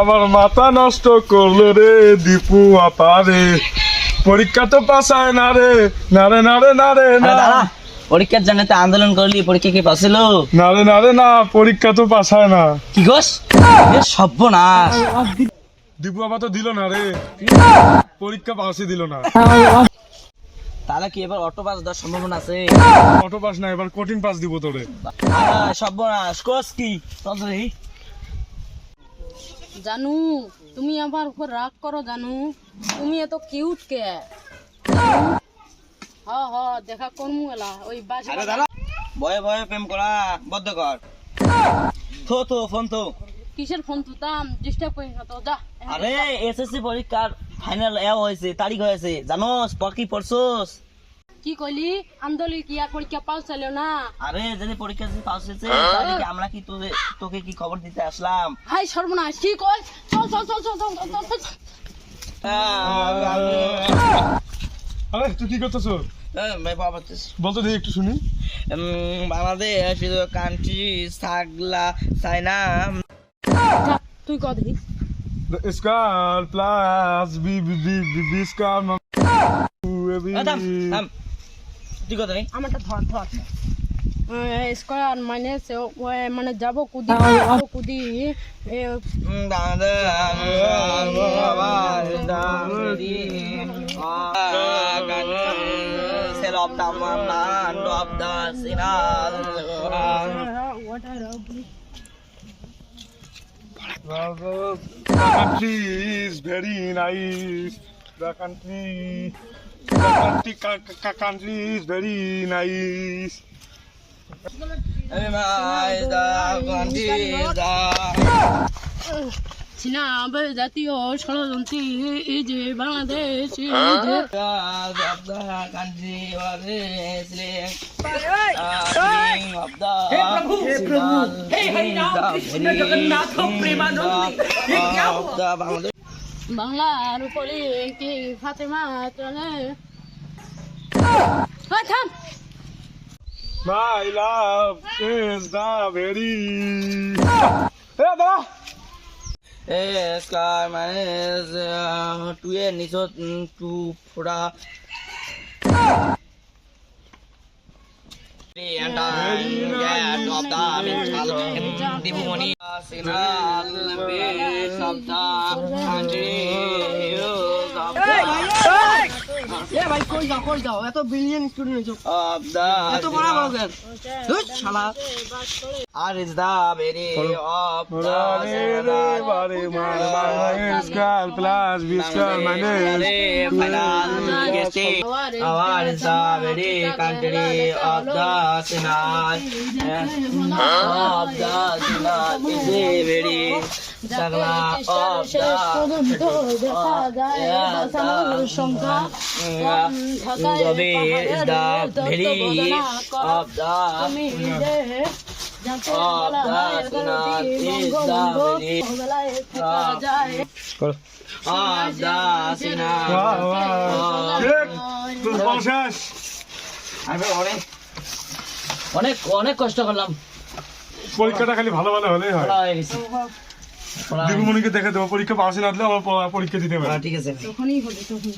আমার মাথা নষ্ট করলো রে দীপু আপা রে, পরীক্ষা তো পাস হয় না রে, না রে না রে না রে না। পরীক্ষার জন্য তো আন্দোলন করলি, পরীক্ষা কি পাস হলো? না রে না রে না, পরীক্ষা তো পাস হয় না। কি গোস সর্বনাশ। দীপু আপা তো দিল না রে, পরীক্ষা পাসই দিল না। তাহলে কি এবার অটো পাস দেওয়ার সম্ভাবনা আছে? অটো পাস না, এবার কঠিন পাস দিব তোরে। সর্বনাশ, কোস কি চল রে। জানু, তুমি আমার উপর রাগ করো জানু, তুমি এত কিউট কে? হ হ, দেখা করমু এলা ওই বাজে। ভয়ে ভয়ে প্রেম করা বদ্ধ কর। তো ফোন তো। কিসের ফোন তুতাম? ডিস্টার্ব করিস না তো, যা। আরে এসএসসি পরীক্ষার ফাইনাল হয়েছে, তারিখ হয়েছে, জানোস কি পড়ছস? কি কইলি? আন্দোলন কি আর পরীক্ষা পাস চাইলো না? আরে যদি পরীক্ষা পাস হয়েছে তাহলে কি আমরা কি তোকে কি খবর দিতে আসলাম? হাই সর্বনাশ, কি কই? চল চল চল চল চল চল চল। আরে তুই কি করতেছ? বলতো দেখি একটু শুনি। বাংলাদেশ কান্ট্রি সাগলা চাইনা। তুই কর দেখি। Square plus B B B B square তুই কথা নেই আমারটা ধর ধর। স্কয়ার মাইনাস মানে যাবো কুদি কুদি The country is very nice. The country is very nice. চীনা জাতীয় ষড়যন্ত্রী এই যে বাংলাদেশ বাংলার উপরে কি ফাতেমা চলে। থাম। My love is the very. Hey, দাদা। Sky minus 2 এর নিচে 2 ফোড়া ভাই কই যাও এত বিলিয়ন স্টুডেন্ট এত বড় বড় কেন শালা। আর is the very of the Square plus B square minus. Our is the very country of the Sinai. Of the Sinai is a very Sagla of the সংখ্যা Gobi is the very of the অনেক অনেক কষ্ট করলাম, পরীক্ষাটা খালি ভালো ভালো হলেই হয়। দীপুমণিকে দেখে দেবো, পরীক্ষা পাশে রাখলে আমার পরীক্ষা দিতে পারে। ঠিক আছে। তখনই হবে তখন।